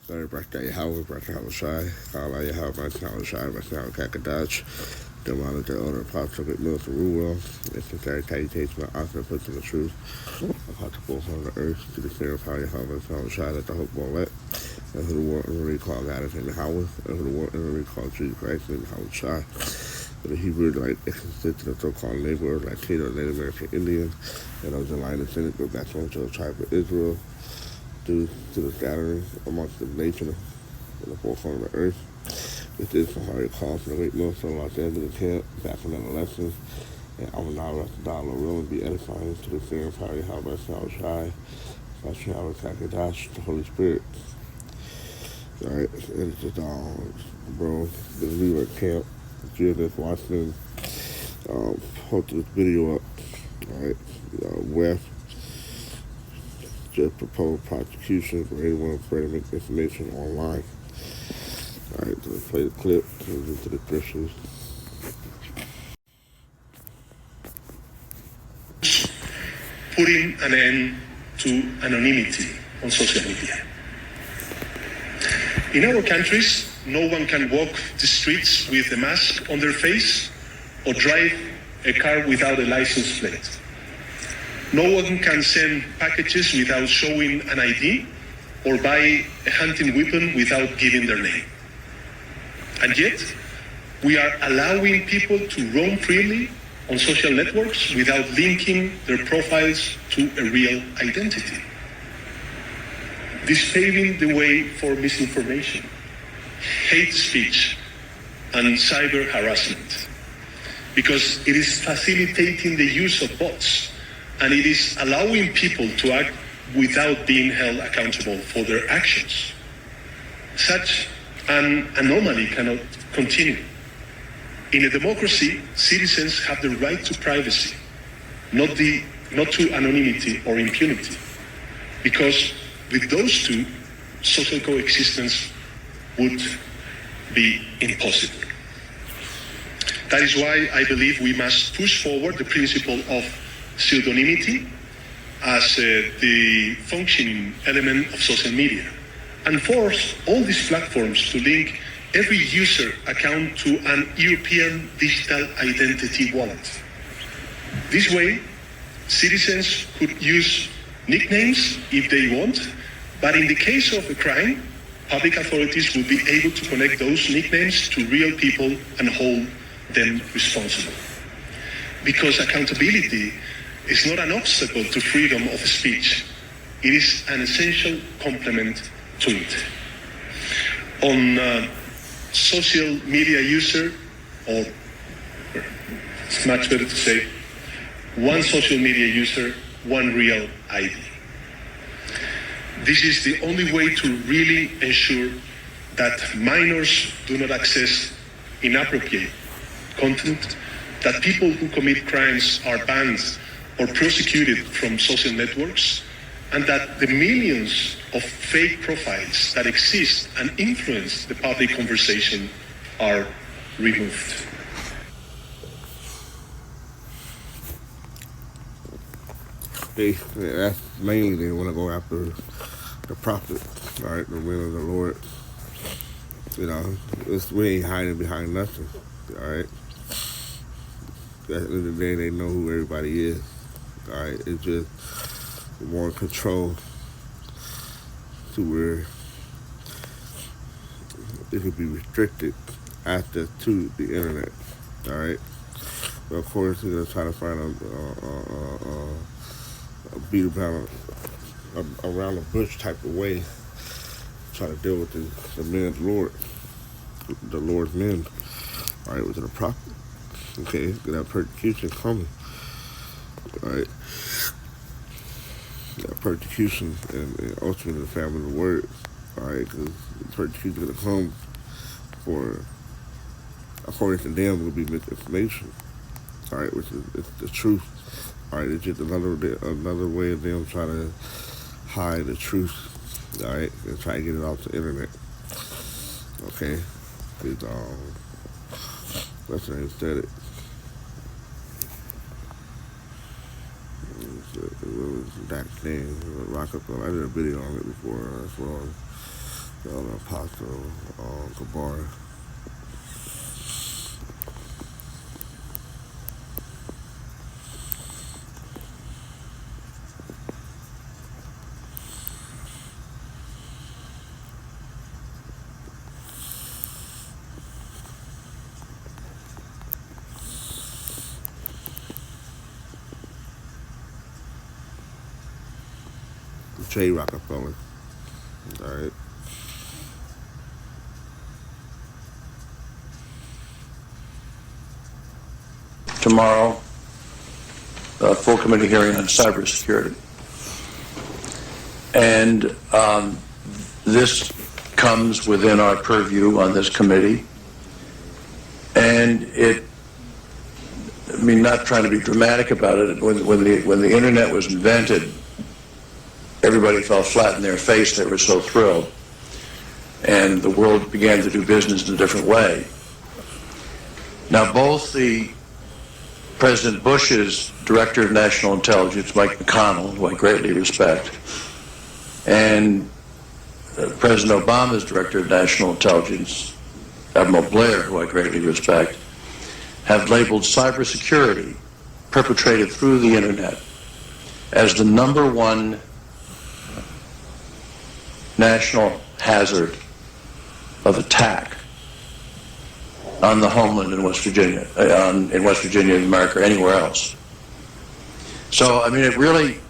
Birthday Howard, birthday Howard Shy, Kala Yahweh, birthday Howard Shy, birthday Howard Kakadach, demonic the elder apostle with Milton Ruwell, it's the third takes my author puts in the truth, apostle on the earth, to the fear of how Yahweh, Howard Shy, that the hope won't let, and who the war and recall God is in the Howard, and who the war and recall Jesus Christ in the Howard Shy. The Hebrew like existed to the so-called laborers like Native American Indian, and those in line descendants go back to the tribe of Israel, due to the scattering amongst the nation in the forefront of the earth. This is from Harry Call from the Great Millstone Los Angeles camp, back from another lesson. And I will now let the dollar will be edifying to the fear of Harry Halbert Sal Shai, Sashi Howard Kakadash, the Holy Spirit. Alright, and it's just bro, the New York camp, GFS Washington, posted this video up. Alright, WEF just proposed prosecution for anyone afraid to make information online. Alright, so let's play the clip, turn into the Christians. Putting an end to anonymity on social media. In our countries, no one can walk the streets with a mask on their face or drive a car without a license plate. No one can send packages without showing an ID or buy a hunting weapon without giving their name. And yet, we are allowing people to roam freely on social networks without linking their profiles to a real identity. This paving the way for misinformation, hate speech, and cyber harassment, because it is facilitating the use of bots, and it is allowing people to act without being held accountable for their actions. Such an anomaly cannot continue. In a democracy, citizens have the right to privacy, not to anonymity or impunity, because with those two, social coexistence would be impossible. That is why I believe we must push forward the principle of pseudonymity as the functioning element of social media, and force all these platforms to link every user account to an European digital identity wallet. This way, citizens could use nicknames if they want, but in the case of a crime, public authorities will be able to connect those nicknames to real people and hold them responsible. Because accountability is not an obstacle to freedom of speech. It is an essential complement to it. On social media user, or it's much better to say, one social media user, one real ID. This is the only way to really ensure that minors do not access inappropriate content, that people who commit crimes are banned or prosecuted from social networks, and that the millions of fake profiles that exist and influence the public conversation are removed. That's mainly they want to go after the prophet, right? The will of the Lord. You know, we ain't hiding behind nothing, all right? At the end of the day, they know who everybody is, all right? It's just more control to where it could be restricted access to the internet, all right? But of course, you're gonna try to find a beat around the bush type of way, try to deal with the men of the Lord, the Lord's men, all right, with the prophet. Okay, that persecution coming, all right? That persecution and ultimately the family of the word, all right? Because persecution is going to come for, according to them, will be misinformation, all right, which is it's the truth, all right? It's just another way of them trying to hide the truth, all right, and try to get it off the internet, okay? That's what I said it. It was that thing, Rockefeller. I did a video on it before. That's wrong. Elder Apostle Gabar. J. Rockefeller. All right. Tomorrow, a full committee hearing on cybersecurity. And this comes within our purview on this committee. And not trying to be dramatic about it, when the internet was invented, everybody fell flat in their face. They were so thrilled. And the world began to do business in a different way. Now, both the President Bush's Director of National Intelligence, Mike McConnell, who I greatly respect, and President Obama's Director of National Intelligence, Admiral Blair, who I greatly respect, have labeled cybersecurity perpetrated through the internet as the #1 national hazard of attack on the homeland in West Virginia, in America, or anywhere else. So, it really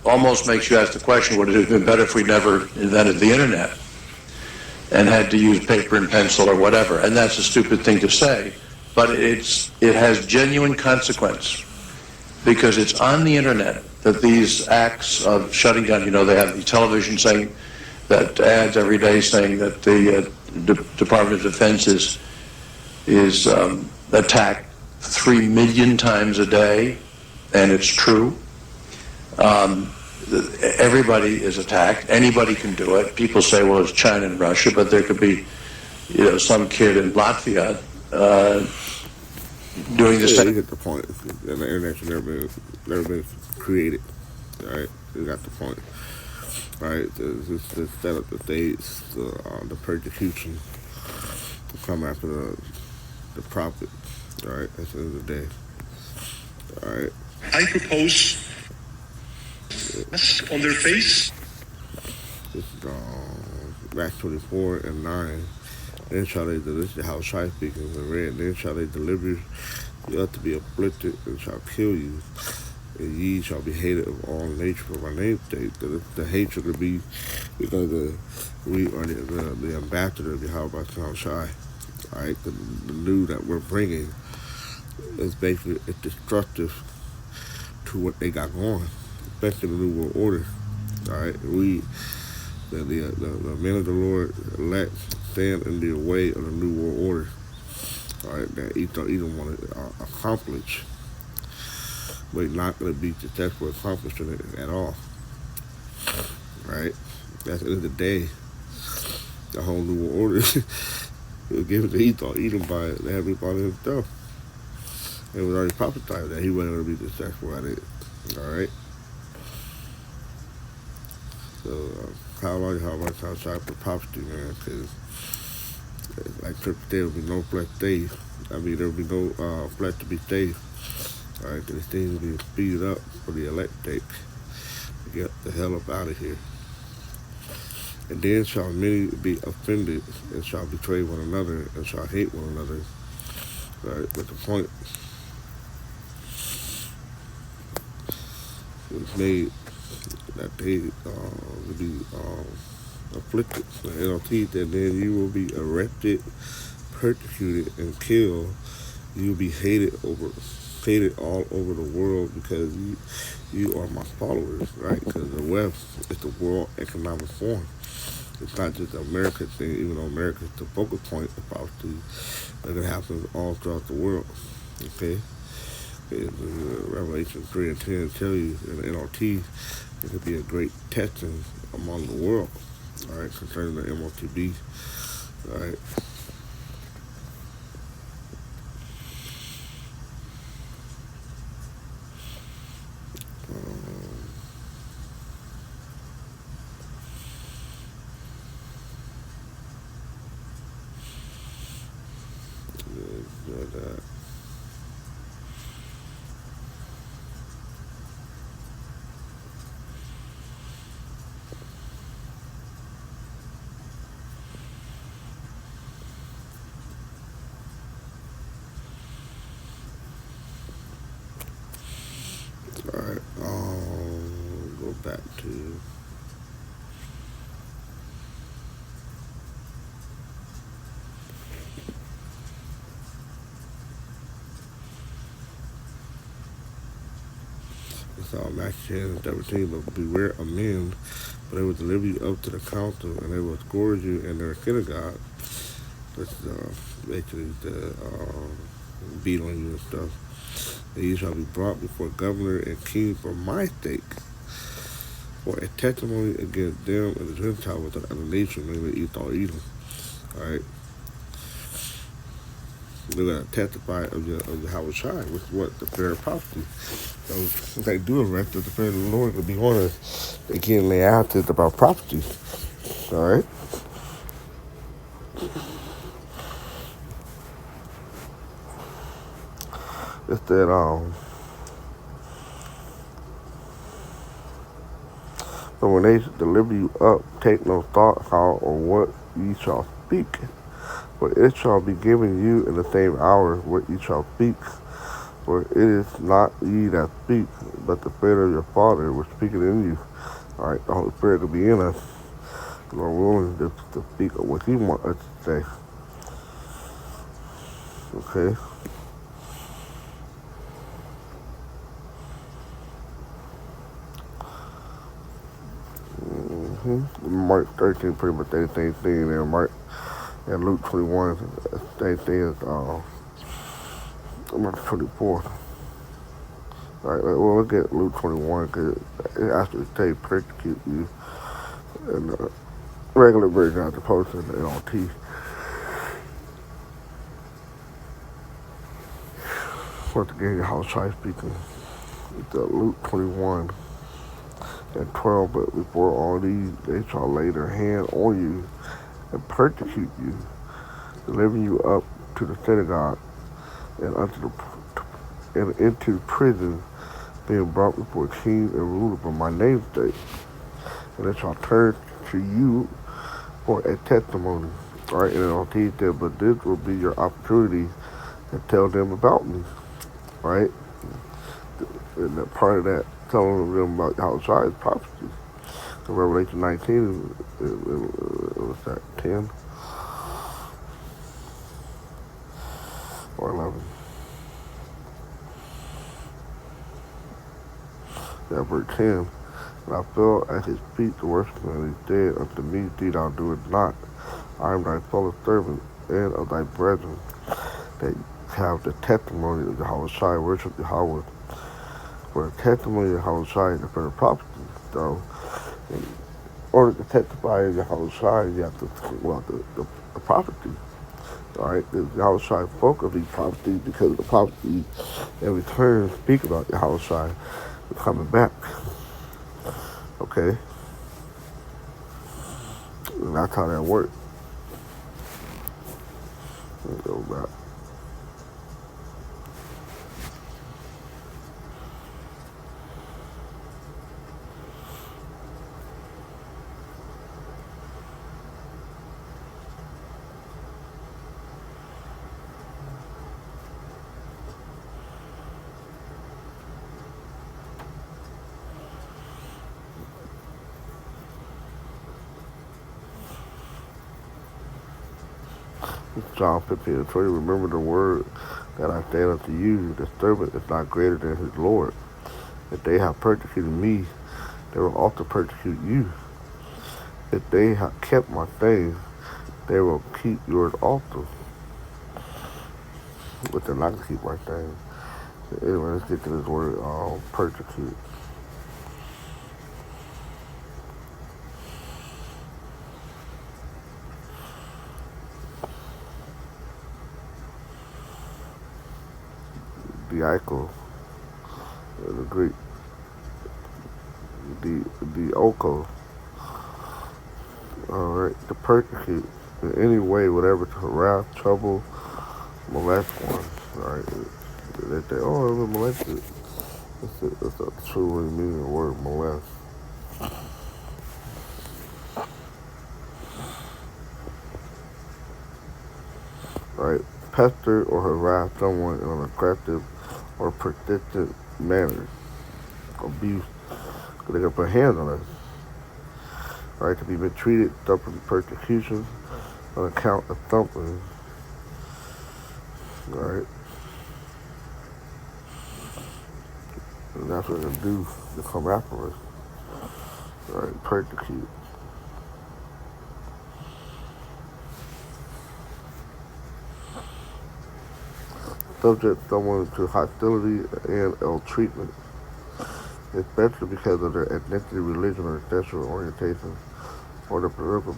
almost makes you ask the question, would it have been better if we never invented the internet and had to use paper and pencil or whatever? And that's a stupid thing to say, but it has genuine consequence, because it's on the internet that these acts of shutting down, they have the television saying that, ads every day saying that the Department of Defense is attacked 3 million times a day, and it's true. Everybody is attacked. Anybody can do it. People say, well, it's China and Russia, but there could be, some kid in Latvia doing the same. You get the point. The internet's never been created. All right, you got the point. All right, this set up the stage, the persecution to come after the prophet. All right, at the end of the day. All right. I propose on their face. This is Acts 24 and 9. Then shall they deliver, how Shai speaking in red. Then shall they deliver you up to be afflicted, and shall kill you. And ye shall be hated of all nature for my name's sake. The hatred will be because we are the ambassador of Yahweh by Shai. All right, the news that we're bringing is basically it's destructive to what they got going, especially the New World Order. All right, the men of the Lord elect stand in the way of the New World Order. All right, that either want to accomplish, but not going to be successful accomplishing it at all. Right, at the end of the day, the whole New World Order was given to Edom by everybody himself. It was already prophesied that he wasn't going to be successful at it. All right. So, how much time for prophecy, man? Because, like Church there will be no flesh saved. There will be no flesh to be saved. All right, these things will be speeded up for the elect sake to get the hell up out of here. And then shall many be offended, and shall betray one another, and shall hate one another. All right, but the point is made that they will be afflicted. The NLT that then you will be arrested, persecuted, and killed. You will be hated all over the world because you are my followers, right? Because the WEF is the World Economic Forum. It's not just an American thing, even though America is the focal point of prophecy, but it happens all throughout the world. Okay? Revelation 3 and 10 tell you in the NLT it could be a great testing among the world, all right, concerning the MOTB, all right. that. Alright, go back to it's all Matthew 10 and 17, but beware of men, for they will deliver you up to the council, and they will scourge you in their synagogue. This is basically the beat on you and stuff. And you shall be brought before governor and king for my sake, for a testimony against them and the Gentiles with the other nation, namely Esau, Edom. Alright? They're going to testify of the Hawashai, which is what the prayer of prophecy. So if they do arrest us, the prayer of the Lord will be on us. They can't lay out this about prophecy. Alright? It's that but when they deliver you up, take no thought how or what ye shall speak, for it shall be given you in the same hour what ye shall speak. For it is not ye that speak, but the Spirit of your Father which speaketh in you. Alright, the Holy Spirit will be in us. Lord willing to speak of what He wants us to say. Okay? Mark 13, pretty much the same thing there. Mark and Luke 21, same thing as Mark 24. Alright, well, look at Luke 21, because it actually say persecute you. And the regular version of the post in the NLT. Once again, your house try speaking. It's Luke 21 and 12, but before all these, they shall lay their hand on you and persecute you, delivering you up to the synagogue and into the prison, being brought before kings and rulers for my name's sake. And they shall turn to you for a testimony. All right, and I'll teach them, but this will be your opportunity to tell them about me. Right? And that part of that, telling them about how shy is prophecy. In Revelation 19, it was that 10 or 11. Yeah, verse 10. And I fell at his feet to worship him, and he said unto me, see thou do it not. I am thy fellow servant and of thy brethren, that have the testimony of the Hawashai, worship Yahweh. For the testimony of Hawashai is the first prophecy. So, in order to testify of the Hawashai, you have to talk about the prophecy. Alright, the Hawashai spoke of these prophecies because the prophecies in return speak about the Hawashai coming back. Okay? And that's how that works. Let's go back. John 15:20. Remember the word that I say unto you, the servant is not greater than his Lord. If they have persecuted me, they will also persecute you. If they have kept my things, they will keep yours also. But they're not going to keep my things. Anyway, let's get to this word, persecute. Diaco, the Greek. The oko. Alright, to persecute in any way, whatever, to harass, trouble, molest one. Right? They say, oh, it was molested. That's a true meaning of the word molest. Right? Pester or harass someone in an aggressive or persistent manner. Abuse. They can put hands on us. Right? To be mistreated, suffering persecution on account of something. Right? And that's what they do to come after us. Right? Persecute. Subject someone to hostility and ill treatment, especially because of their ethnicity, religion, or sexual orientation, or their political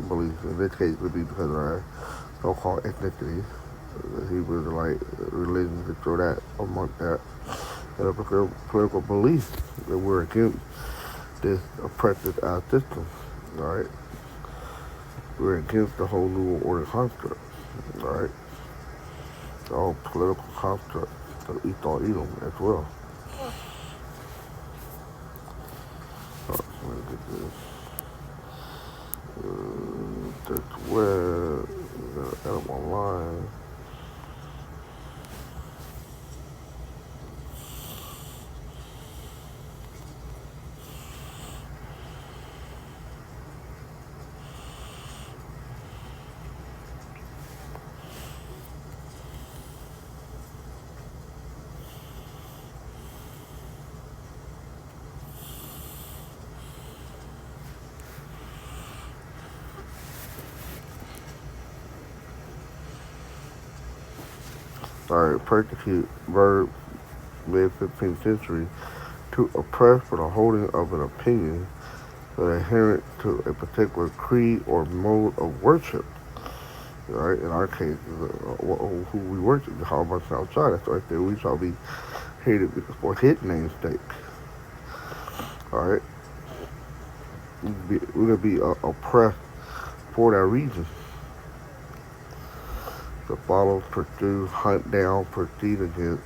beliefs. In this case, it would be because of our so-called ethnicity. The Hebrews are like religion, to throw that among that. And a political belief that we're against this oppressive system. Right? We're against the whole New Order construct. Right? The whole political construct of Ethel Edom as well. Let me get this. That's web. Edit online. Alright, persecute, verb, mid-15th century, to oppress for the holding of an opinion that adherent to a particular creed or mode of worship. Right? In our case, who we worship, how much outside. That's right there. We shall be hated for his name's sake. Alright? We're going to be oppressed for that reason. To follow, pursue, hunt down, proceed against,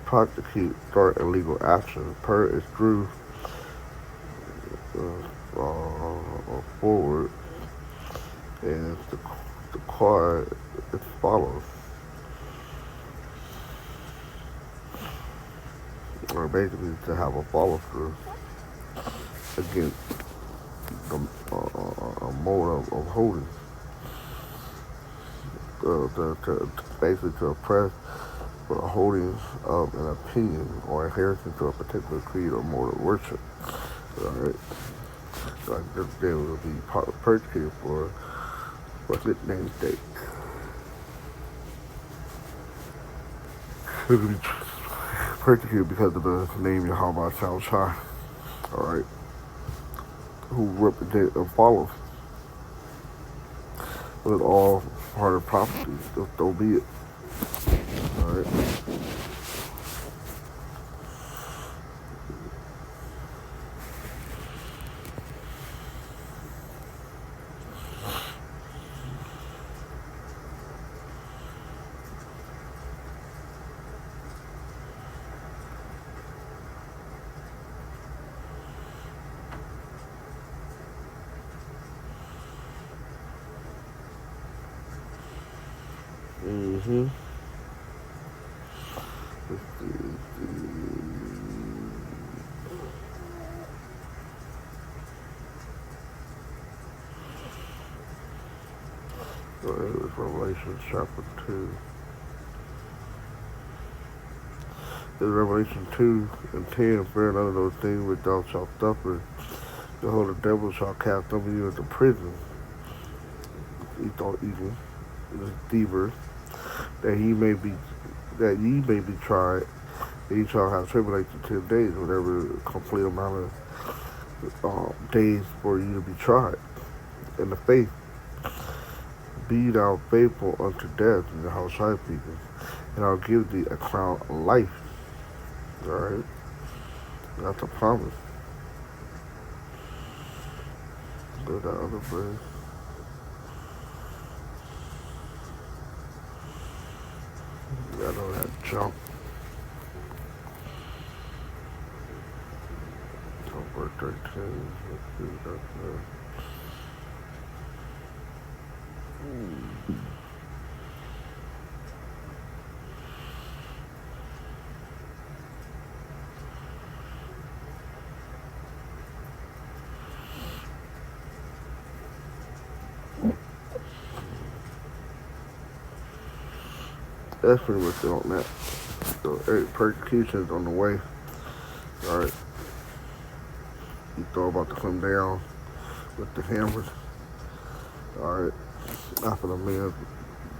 prosecute, start illegal action. Per is through, forward, and the quad is follows. Or basically to have a follow through against a mode of holding. Basically to oppress for the holding of an opinion or adherence to a particular creed or mode of worship. Alright? So they will be persecuted for his name's sake. They will be persecuted because of the name Yahweh Shal Shai. Alright? Who represent and follow with all part of prophecy. So be it. Alright? Mm-hmm. So it was Revelation chapter 2. It's Revelation 2 and 10. Fear none of those things which thou shalt suffer. Behold, the devil shall cast some of you into prison. He thought evil, the deceiver, that ye may be tried. That ye shall have tribulation 10 days, whatever complete amount of days for you to be tried. In the faith, be thou faithful unto death, in the house of people, and I'll give thee a crown of life. Alright? That's a promise. Go to that other verse. got all that junk. October 13th. Let's see that's there. That's pretty much it on that. So, persecution's on the way. Alright. You throw about to come down with the hammers. Alright. After the man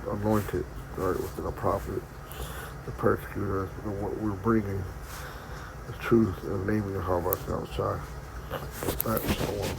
anointed, alright, within the prophet, the persecutor, and what we're bringing, the truth and naming of how much outside. That's so